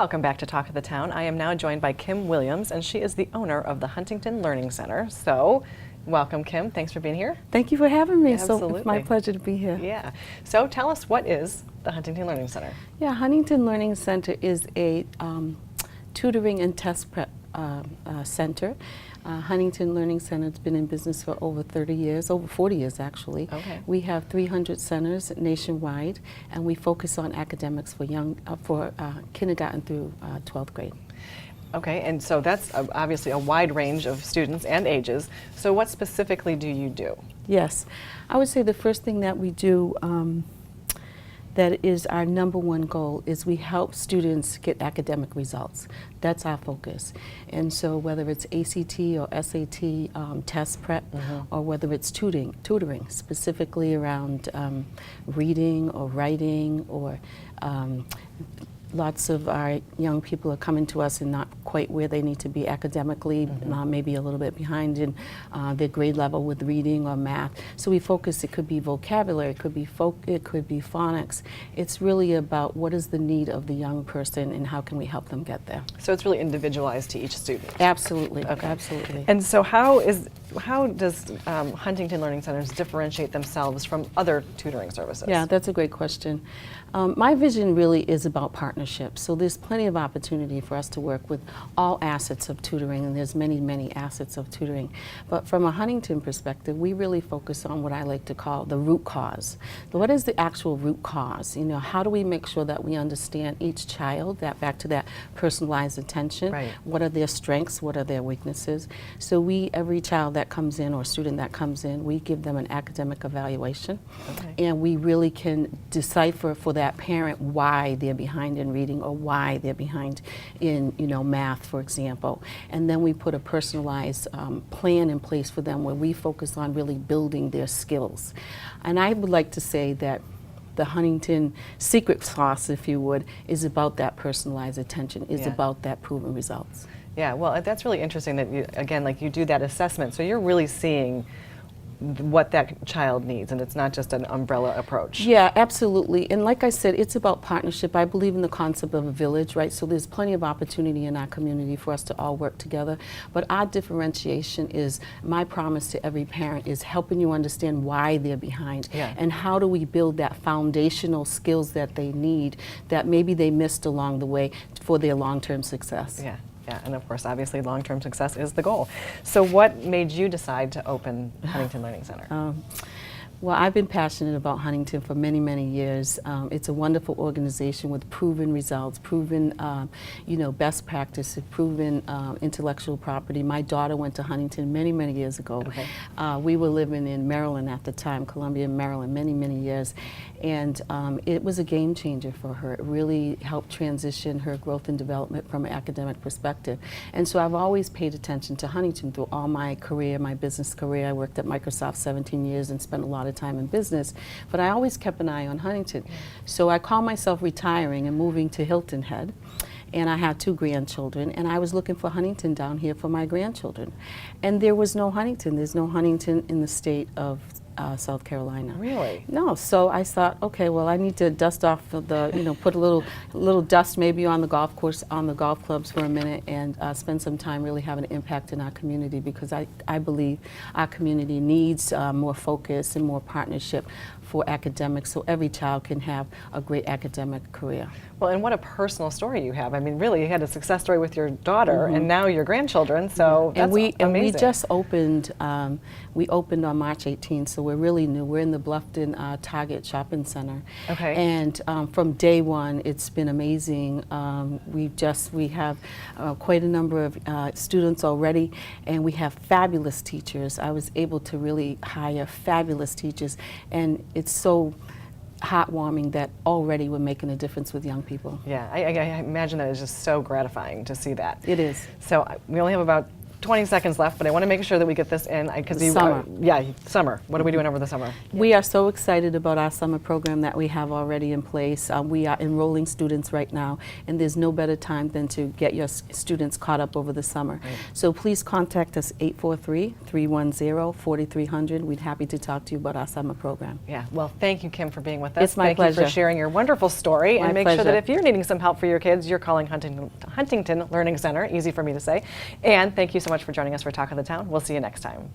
Welcome back to Talk of the Town. I am now joined by Kim Williams, and she is the owner of the Huntington Learning Center. So, welcome, Kim. Thanks for being here. Thank you for having me. Absolutely. So it's my pleasure to be here. Yeah. So tell us, what is the Huntington Learning Center? Yeah, Huntington Learning Center is a tutoring and test prep center. Huntington Learning Center has been in business for over 30 years, over 40 years actually. Okay. We have 300 centers nationwide, and we focus on academics for kindergarten through 12th grade. Okay, and so that's obviously a wide range of students and ages. So what specifically do you do? Yes, I would say the first thing that we do that is our #1 goal is we help students get academic results. That's our focus. And so whether it's ACT or SAT test prep, or whether it's tutoring specifically around reading or writing, or lots of our young people are coming to us and not quite where they need to be academically, maybe a little bit behind in their grade level with reading or math. So we focus, it could be vocabulary, it could be phonics. It's really about what is the need of the young person and how can we help them get there. So it's really individualized to each student? Absolutely, okay. Absolutely. And so how does Huntington Learning Centers differentiate themselves from other tutoring services? Yeah, that's a great question. My vision really is about partnerships. So there's plenty of opportunity for us to work with all assets of tutoring, and there's many, many assets of tutoring. But from a Huntington perspective, we really focus on what I like to call the root cause. So what is the actual root cause? You know, how do we make sure that we understand each child, back to that personalized attention? Right. What are their strengths? What are their weaknesses? So every child that comes in or student that comes in, we give them an academic evaluation. Okay. And we really can decipher for that parent why they're behind in reading or why they're behind in math, for example. And then we put a personalized plan in place for them where we focus on really building their skills. And I would like to say that the Huntington secret sauce, if you would, is about that personalized attention, is about that proven results. Yeah, well, that's really interesting that you do that assessment. So you're really seeing what that child needs, and it's not just an umbrella approach. Yeah, absolutely. And like I said, it's about partnership. I believe in the concept of a village, right? So there's plenty of opportunity in our community for us to all work together. But our differentiation is, my promise to every parent is helping you understand why they're behind, and how do we build that foundational skills that they need that maybe they missed along the way for their long-term success. Yeah. Yeah, and of course, obviously, long-term success is the goal. So what made you decide to open Huntington Learning Center? Well, I've been passionate about Huntington for many, many years. It's a wonderful organization with proven results, proven, best practice, proven intellectual property. My daughter went to Huntington many, many years ago. Okay. We were living in Maryland at the time, Columbia, Maryland, many, many years. And it was a game changer for her. It really helped transition her growth and development from an academic perspective. And so I've always paid attention to Huntington through all my career, my business career. I worked at Microsoft 17 years and spent a lot of time in business, but I always kept an eye on Huntington. So I called myself retiring and moving to Hilton Head, and I had 2 grandchildren, and I was looking for Huntington down here for my grandchildren. And there was no Huntington. There's no Huntington in the state of South Carolina. Really? No. So I thought, okay, well, I need to dust off the, put a little dust maybe on the golf course, on the golf clubs for a minute, and spend some time really having an impact in our community, because I believe our community needs more focus and more partnership for academics, so every child can have a great academic career. Well, and what a personal story you have. I mean, really, you had a success story with your daughter, and now your grandchildren, so that's amazing. And we just opened, we opened on March 18th, so we're really new. We're in the Bluffton Target Shopping Center. Okay. And from day one, it's been amazing. We have quite a number of students already, and we have fabulous teachers. I was able to really hire fabulous teachers, and it's so heartwarming that already we're making a difference with young people. Yeah, I imagine that is just so gratifying to see that. It is. So we only have about 20 seconds left, but I want to make sure that we get this in because Summer. Yeah, summer. What are we doing over the summer? We are so excited about our summer program that we have already in place. We are enrolling students right now, and there's no better time than to get your students caught up over the summer. Right. So please contact us 843-310-4300. We'd happy to talk to you about our summer program. Yeah, well, thank you, Kim, for being with us. It's my Thank you pleasure. for sharing your wonderful story. My And make sure that pleasure. if you're needing some help for your kids, you're calling Huntington Learning Center. Easy for me to say. And thank you so much for joining us for Talk of the Town. We'll see you next time.